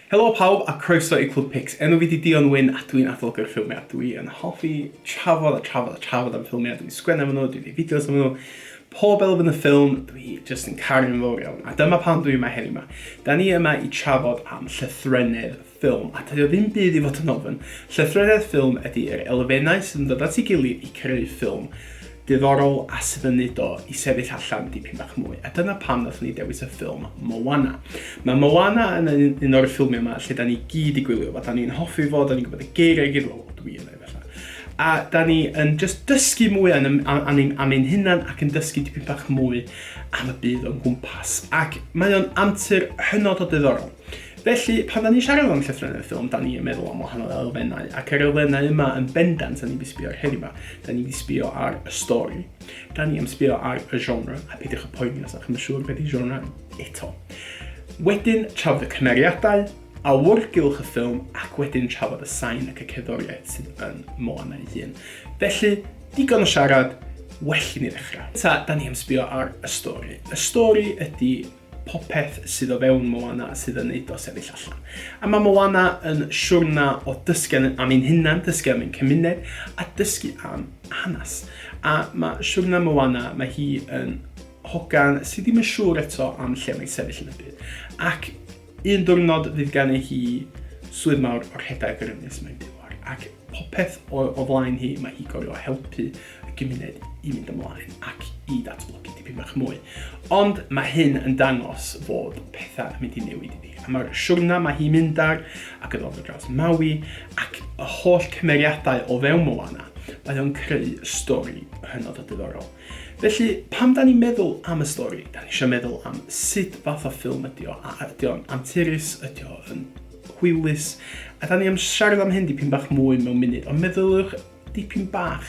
Helo pawb a croeso i Clwb Pics. Enw fi di Dion Wyn a dwi'n adlogwr ffilmiau. Dwi yn hoffi trafod am ffilmiau. Dwi'n sgwennu am nhw, dwi'n gwneud fideos am nhw. Pob elfen y ffilm, dwi just yn caru'n fawr iawn. A dyma pam dwi yma heddiw yma. Da ni yma i trafod am llythrennedd ffilm. A dydy o ddim byd i fod yn ofyn. Llythrennedd ffilm ydy'r elfennau sydd yn dod at ei gilydd i creu ffilm diddorol a sydd yn neud o i sefyll allan dipyn bach mwy. A dyna pam nath ni dewis y ffilm Moana. Mae Moana yn un o'r ffilmiau yma lle da ni gyd i gwylio. Da ni'n hoffi fo, da ni'n gwybod y geiriau gyd, dwi yn ei felly. A da ni yn just dysgu mwy am ein hunan ac yn dysgu dipyn bach mwy am y byd o'n gwmpas. Ac mae o'n amser hynod o diddorol. Felly, pan da ni'n siarad am llythrennedd ffilm, da ni'n meddwl am wahanol elfennau, ac yr elfennau yma yn bendant da ni'n bisbio ar heddiw yma. Da ni'n bisbio ar y stori, da ni'n bisbio ar y genre, a peidiwch y poeni os ydych chi'n siŵr beth i genre eto. Wedyn, trafod y cymeriadau, awyrgylch y ffilm, ac wedyn trafod y sain ac y cerddoriaeth sydd yn Moana ei hun. Felly, digon o siarad, well i ni ddechrau. Ta, da ni'n bisbio ar y stori. Y stori ydy popeth sydd o fewn Moana sydd yn neud o sefyll allan. A mae Moana yn siwrna o dysgu am ein hunan, dysgu am ein cymuned, a dysgu am hanes. A mae siwrna Moana, mae hi yn hogan sydd ddim yn siŵr eto am lle mae'n sefyll yn y byd. Ac un diwrnod fydd gan hi swydd mawr o'r rhedeg yr ynys mae'n byw ar. Ac popeth o flaen hi, mae hi gorio helpu y gymuned i mynd ymlaen ac i datblygu dipyn bach mwy. Ond mae hyn yn dangos fod pethau yn mynd i newid iddi. A mae'r siwrna mae hi'n mynd ar ac yn dod o draws Maui ac y holl cymeriadau o fewn Moana, mae o'n creu stori hynod o diddorol. Felly, pam da ni'n meddwl am y stori? Da ni eisiau meddwl am sut fath o ffilm ydi o, a ydi o'n anturus, ydi o'n hwylus, a da ni am siarad am hyn dipyn bach mwy mewn munud, ond meddylwch dipyn bach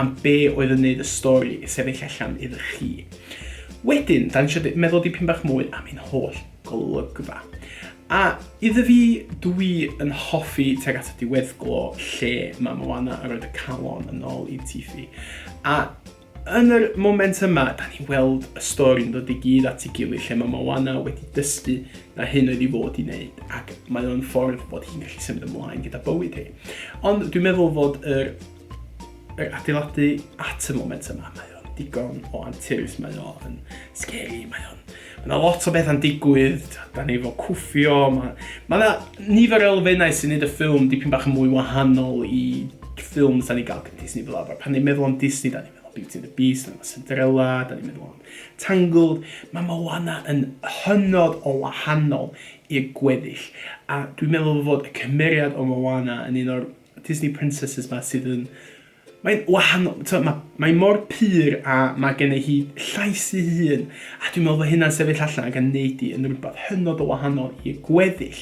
am be oedd yn neud y stori sefyll allan iddo chi. Wedyn, da ni eisiau meddwl dipyn bach mwy am ein holl golygfa. A iddo fi, dwi yn hoffi teg at y diweddglo lle mae Moana yn rhoid y calon yn ôl i Tifi. A yn yr moment yma, da ni'n weld y stori'n dod i gyd at ei gilydd lle mae Moana wedi dysgu na hyn oedd i fod i wneud ac mae o'n ffordd fod hi'n gallu symud ymlaen gyda bywyd hi. Ond dwi'n meddwl fod yr adeiladu at y moment yma, mae o'n digon o anturus, mae o'n scary, mae yna lot o beth yn digwydd, da ni efo cwffio, mae yna nifer elfennau sy'n neud y ffilm dipyn bach yn mwy wahanol i ffilms da ni gael gan Disney fel arfer. Pan ni'n meddwl am Disney, da ni'n meddwl am Beauty and the Beast, da ni'n meddwl am Cinderella, da ni'n meddwl am Tangled. Mae Moana yn hynod o wahanol i'r gweddill. A dwi'n meddwl fod y cymeriad o Moana yn un o'r Disney princesses ma sydd yn mae'n wahanol, mae mor pur a mae gen hi llais ei hun. A dwi'n meddwl fod hynna'n sefyll allan ac yn neud i yn rhywbeth hynod o wahanol i'r gweddill.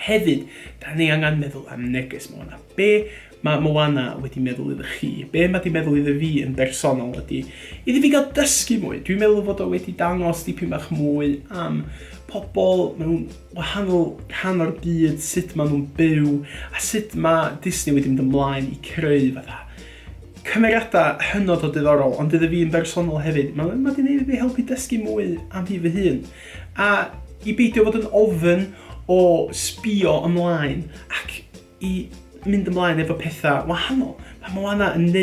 Hefyd, da ni angen meddwl am neges Moana. Be mae Moana wedi meddwl iddo chi? Be mae wedi meddwl iddo fi yn bersonol ydy iddo fi gael dysgu mwy. Dwi'n meddwl fod o wedi dangos dipyn bach mwy am pobl mewn wahanol rhan o'r byd, sut maen nhw'n byw, a sut mae Disney wedi mynd ymlaen i creu fatha cymeriadau hynod o diddorol, ond iddo fi yn bersonol hefyd. Mae wedi gwneud i fi helpu dysgu mwy am fi fy hun. A i beidio fod yn ofyn o sbio ymlaen ac i mynd ymlaen efo pethau wahanol. Mae Moana yn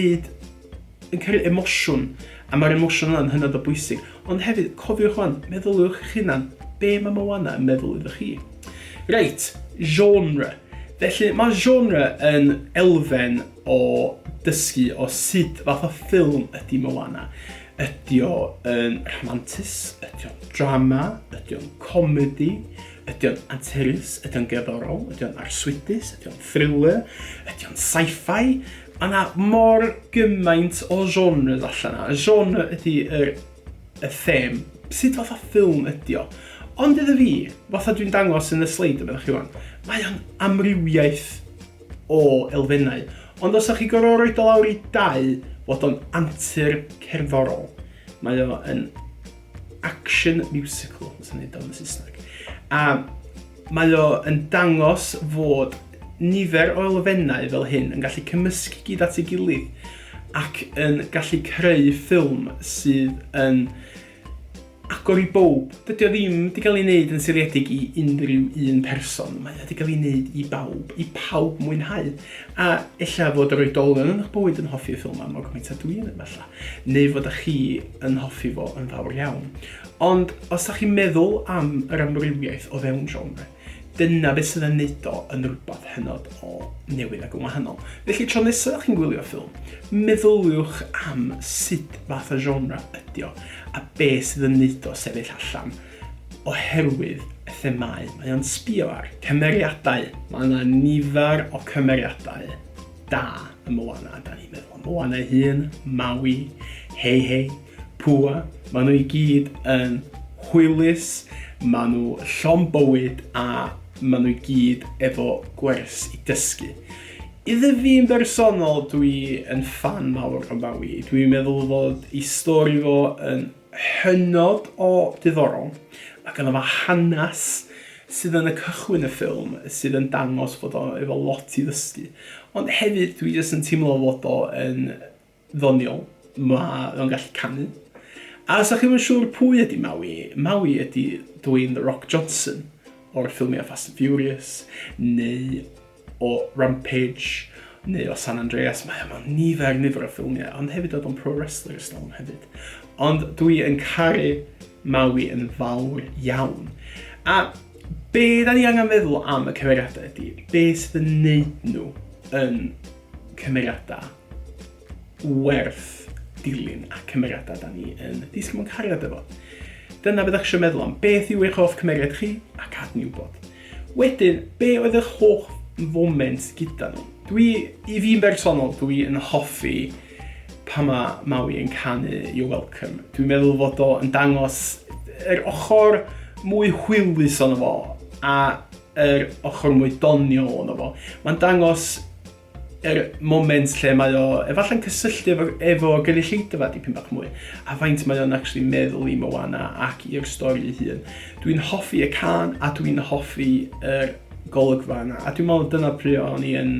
creu emosiwn, a mae'r emosiwn yna'n hynod o bwysig. Ond hefyd, cofiwch hwn, meddylwch eich hunan, be mae Moana yn meddwl iddo chi. Reit, genre. Felly, mae genre yn elfen o dysgu o sut fath o ffilm ydy Moana. Ydy o yn rhamantus, ydy o'n drama, ydy o'n comedi, ydy o'n anturus, ydy o'n gerddorol, ydy o'n arswydus, ydy o'n thriller, ydy o'n sci-fi. Mae yna mor gymaint o genres allan yna. Y genre ydy y them. Sut fath o ffilm ydy o? Ond iddo fi, fatha dwi'n dangos yn y sleid yma chi wan, mae o'n amrywiaeth o elfennau. Ond os ydych chi gorfod roed o lawr i 2, fod o'n antur cerddorol. Mae o'n action musical, os yna neud o'n Saesneg. A mae o'n dangos fod nifer o elfennau fel hyn yn gallu cymysgu gyd at ei gilydd ac yn gallu creu ffilm sydd yn agor I bob. Dydy o ddim wedi cael ei wneud yn seiliedig I unrhyw un person. Mae wedi cael ei wneud I pawb mwynhau. A ella fod yr oedolion yn eich bywyd yn hoffi y ffilm am o gymaint a dwi'n efallai. Neu fod chi yn hoffi fo yn fawr iawn. Ond os ydych chi'n meddwl am yr amrywiaeth o fewn genre, dyna beth sydd yn neud o yn rhywbeth hynod o newydd ac yn wahanol. Felly tro nesaf chi'n gwylio ffilm, meddyliwch am sut fath o genre ydi o a beth sydd yn neud o sefyll allan oherwydd y themau. Mae o'n sbio ar cymeriadau. Mae yna nifer o cymeriadau da y Moana. Da ni'n meddwl am Moana hun, Maui, Hei Hei, Pua. Maen nhw I gyd yn hwylus, maen nhw llon bywyd a maen nhw I gyd efo gwers I dysgu. Iddo fi'n bersonol, dwi yn fan mawr o Maui. Dwi'n meddwl fod I stori fo yn hynod o diddorol. Mae gynno fo hanes sydd yn y cychwyn y ffilm, sydd yn dangos fod o efo lot I ddysgu. Ond hefyd, dwi jyst yn teimlo fod o yn ddoniol. Mae'n gallu canu. A os ydych chi'n siŵr pwy ydy Maui, Maui ydy Dwayne The Rock Johnson o'r ffilmiau Fast and Furious, neu o Rampage, neu o San Andreas. Mae nifer o ffilmiau, ond hefyd oedd o'n pro wrestler ystod hefyd. Ond dwi yn caru Maui yn fawr iawn. A be da ni angen feddwl am y cymeriadau ydy, be sydd yn neud nhw yn cymeriadau werth dilyn a cymeriadau da ni yn disgyn mewn cariad efo. Dyna beth eich meddwl am beth yw eich hoff cymeriad chi a cad ni wybod. Wedyn, be oedd eich hoff foment gyda nhw? I fi'n bersonol, dwi yn hoffi pa mae Maui yn canu You're Welcome. Dwi'n meddwl fod o yn dangos yr ochr mwy hwylus ono fo a yr ochr mwy doniol ono fo. Mae'n dangos yr moment lle mae o efallai'n cysylltu efo gynulleidfa dipyn bach mwy a faint mae o'n actually meddwl I Moana ac i'r stori ei hun. Dwi'n hoffi y can a dwi'n hoffi yr golygfa yna a dwi'n meddwl dyna pryd o'n I yn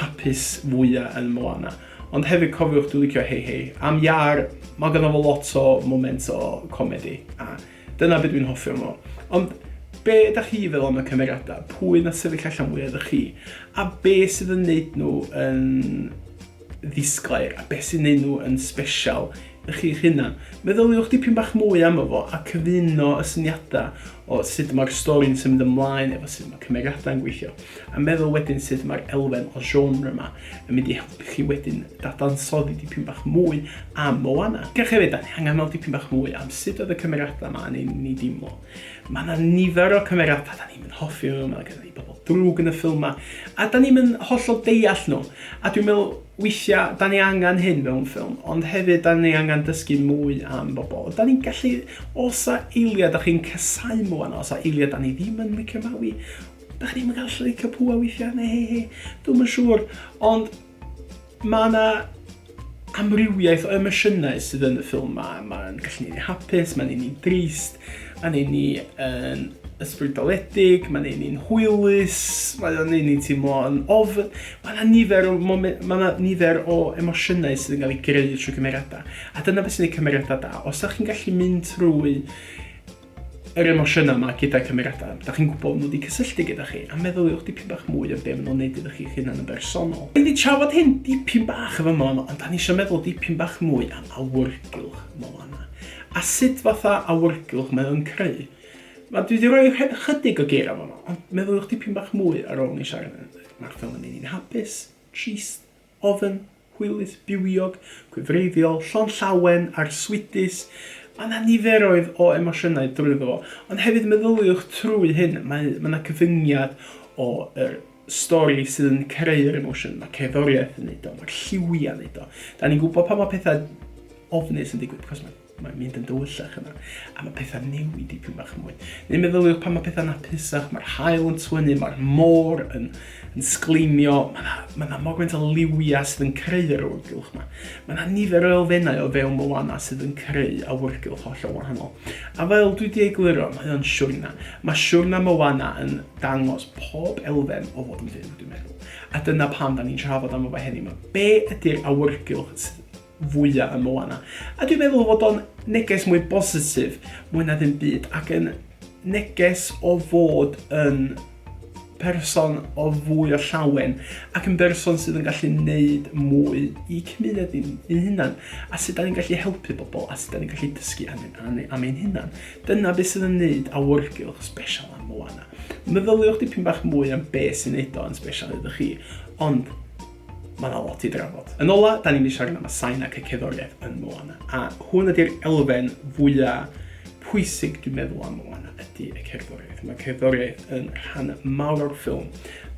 hapus fwyaf yn Moana. Ond hefyd cofiwch dwi'n licio Hei Hei. Am Iar, mae gynno fo lot o moment o comedi a dyna beth dwi'n hoffi am o. Ond be ydych chi fel am y cymeriadau? Pwy na sefyll allan mwy ydych chi? A be sydd yn neud nhw yn ddisglair? A be sydd yn neud nhw yn special chi'ch hunan? Meddyliwch dipyn bach mwy am efo a cyfuno y syniadau o sut mae'r stori'n symud ymlaen efo sut mae cymeriadau yn gweithio. A meddwl wedyn sut mae'r elfen o genre yma yn mynd I helpu chi wedyn dadansoddi dipyn bach mwy am Moana. Gach hefyd, da ni angen meddwl dipyn bach mwy am sut oedd y cymeriadau yma yn ei ni dimlo. Mae yna nifer o cymeriadau da ni'n hoffi nhw, mae yna bobl drwg yn y ffilm yma, a da ni'n hollol deall nhw. A dwi'n meddwl weithiau, da ni angen hyn mewn ffilm, ond hefyd da ni angen dysgu mwy am bobl. Da ni'n gallu, osa eiliad da chi'n casau Moana, osa eiliad da ni ddim yn licio Maui, da chi ddim yn gallu licio Pua weithiau, neu hei, dwi'n yn siŵr. Ond mae yna amrywiaeth o emosiynau sydd yn y ffilm yma. Mae'n gallu neud ni hapus, mae'n neud ni'n drist, mae'n neud ni yn ysbrydoledig, mae'n neud ni'n hwylus, mae'n neud ni'n teimlo yn ofn. Mae nifer o emosiynau sydd yn cael ei greu trwy cymeriadau. A dyna beth sy'n ei cymeriadau da. Os ydych chi'n gallu mynd trwy yr emosiynau yma gyda cymeriadau, da chi'n gwybod nhw wedi cysylltu gyda chi, a meddyliwch dipyn bach mwy o be maen nhw'n neud iddo chi'ch hunan yn bersonol. Da ni wedi trafod hyn dipyn bach efo Moana, ond da ni eisiau meddwl dipyn bach mwy am awyrgylch Moana. A sut fatha awyrgylch mae o'n creu. Dwi wedi rhoi chydig o geir am yma, ond meddyliwch dipyn bach mwy ar ôl ni siarad. Mae'r ffilm yn ein hapus, trist, ofn, hwylus, bywiog, gwefreiddiol, llon llawen, arswydus. Mae yna niferoedd o emosiynau drwyddo fo, ond hefyd meddyliwch trwy hyn, mae yna cyfyngiad o'r stori sydd yn creu'r emosiwn, mae cerddoriaeth yn neud o, mae'r lliwiau yn neud o. Da ni'n gwybod pa mae pethau ofnus yn digwydd, cos mae'n mynd yn dywyllach yna, a mae pethau newid dipyn bach mwy. Neu meddyliwch pa mae pethau'n hapusach, mae'r haul yn twynu, mae'r môr yn sgleimio, mae yna mogwynt o liwiau sydd yn creu'r awyrgylch yma. Mae yna nifer o elfennau o fewn Moana sydd yn creu awyrgylch hollol wahanol. A fel dwi wedi egluro, mae o'n siwrna. Mae siwrna Moana yn dangos pob elfen o fod yn fyw, dwi'n meddwl. A dyna pam da ni'n trafod am efo heddiw yma. Be ydy'r awyrgylch fwyaf yn Moana. A dwi'n meddwl fod o'n neges mwy bositif mwy na ddim byd ac yn neges o fod yn person o fwy o llawen ac yn berson sydd yn gallu neud mwy i cymuned i'n hunan a sut da ni'n gallu helpu bobl a sut da ni'n gallu dysgu am ein hunan. Dyna beth sydd yn neud awyrgylch special am Moana. Meddyliwch dipyn bach mwy am beth sy'n neud o'n special iddo chi, ond mae yna lot i drafod. Yn ola, da ni'n siarad am y sain ac y cerddoriaeth yn Moana a hwn ydy'r elfen fwyaf pwysig dwi'n meddwl am Moana ydy y cerddoriaeth. Mae cerddoriaeth yn rhan mawr o'r ffilm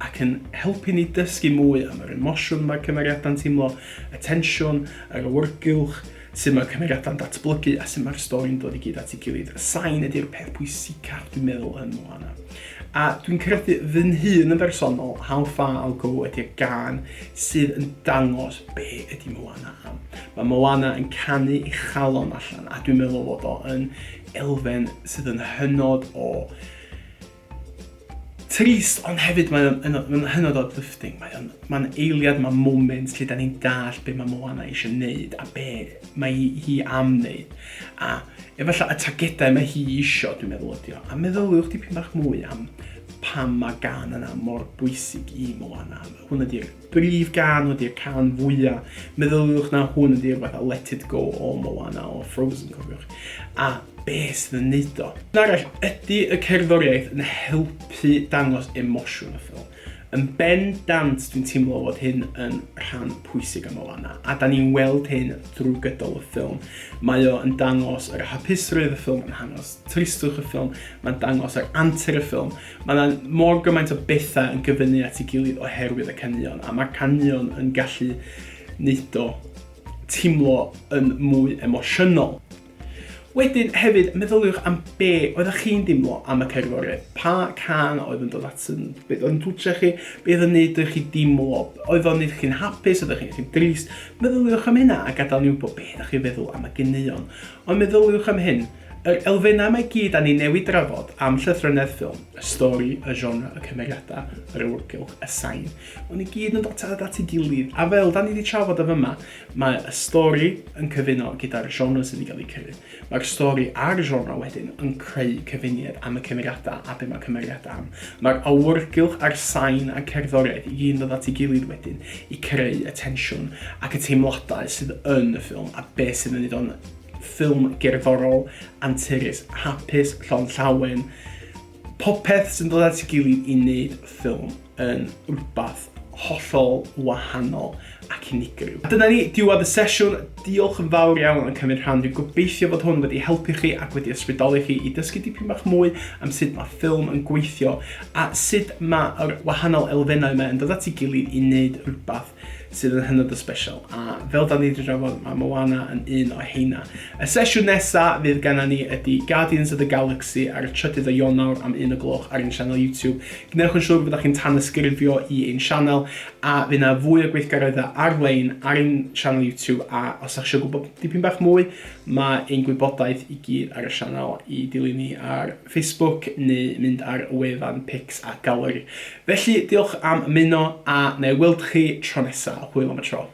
ac yn helpu ni dysgu mwy am yr emosiwn mae'r cymeriadau'n teimlo, y tensiwn, yr awyrgylch, sut mae'r cymeriadau'n datblygu a sut mae'r stori'n dod i gyd at ei gilydd. Y sain ydy'r peth pwysicaf dwi'n meddwl yn Moana. A dwi'n credu fy hun yn bersonol, How Far I'll Go ydy'r gân sydd yn dangos be ydy Moana am. Mae Moana yn canu ei chalon allan a dwi'n meddwl fod o yn elfen sydd yn hynod o trist, ond hefyd mae'n hynod o uplifting. Mae'n eiliad, mae'n moment lle da ni'n dall be mae Moana eisiau wneud a be mae hi am wneud. A efallai y targedau mae hi eisiau, dwi'n meddwl ydi o. A meddyliwch dipyn bach mwy am pam mae gan yna mor bwysig i Moana. Hwn ydy'r brif gan, hwn ydy'r can fwyaf. Meddyliwch na hwn ydy'r fatha Let It Go o Moana o Frozen, cofiwch. A be sydd yn neud o. Yn arall, ydy y cerddoriaeth yn helpu dangos emosiwn y ffilm. Yn bendant dwi'n teimlo fod hyn yn rhan pwysig am Moana a da ni'n weld hyn drwy gydol y ffilm. Mae o yn dangos yr hapusrwydd y ffilm, yn dangos tristwch y ffilm, mae'n dangos yr antur y ffilm. Mae'n mor gymaint o bethau yn gyfynnu at ei gilydd oherwydd y canion a mae'r canion yn gallu neud o teimlo yn mwy emosiynol. Wedyn hefyd, meddyliwch am be oeddech chi'n deimlo am y cerddoriaeth. Pa can oedd yn dod at yn, beth oedd yn twtio chi, beth oedd yn neud chi deimlo, oedd o'n neud chi'n hapus, oedd chi'n drist. Meddyliwch am hynna a gadael ni wybod beth ydych chi'n feddwl am y ganeuon. Ond meddyliwch am hyn, yr elfennau mae gyd a ni newid drafod am llythrennedd ffilm, y stori, y genre, y cymeriadau, yr awyrgylch, y sain. Ond ni gyd yn dod at ei gilydd. A fel da ni wedi trafod o fyma, mae y stori yn cyfuno gyda'r genre sydd wedi cael ei cyrru. Mae'r stori a'r genre wedyn yn creu cyfuniad am y cymeriadau a be mae cymeriadau am. Mae'r awyrgylch a'r sain a'r cerddoriaeth i gyd yn dod at ei gilydd wedyn i creu y tensiwn ac y teimladau sydd yn y ffilm a be sydd yn neud o'n ffilm gerddorol, anturus, hapus, llon llawen, popeth sy'n dod at ei gilydd i wneud ffilm yn rhywbeth hollol wahanol ac unigryw. Dyna ni, diwedd y sesiwn. Diolch yn fawr iawn am cymryd rhan. Dwi'n gobeithio bod hwn wedi helpu chi ac wedi ysbrydoli chi i dysgu dipyn bach mwy am sut mae ffilm yn gweithio a sut mae'r wahanol elfennau yma yn dod at ei gilydd i wneud rhywbeth sydd yn hynod o special. A fel da ni wedi drafod, mae Moana yn un o heina. Y sesiwn nesaf fydd gennym ni ydy Guardians of the Galaxy ar y 3 o Ionawr am 1 o'r ar ein sianel YouTube. Gwnewch yn siŵr byddwch chi'n tanysgrifio i ein sianel a fydd yna fwy o gweithgareddau ar-lein ar ein sianel YouTube a os ydych chi'n gwybod dipyn bach mwy, mae ein gwybodaeth i gyd ar y sianel i dilyn ni ar Facebook neu mynd ar wefan Pics a Gallery. Felly, diolch am ymuno a neu weld chi tro nesaf. Hwyl am y tro.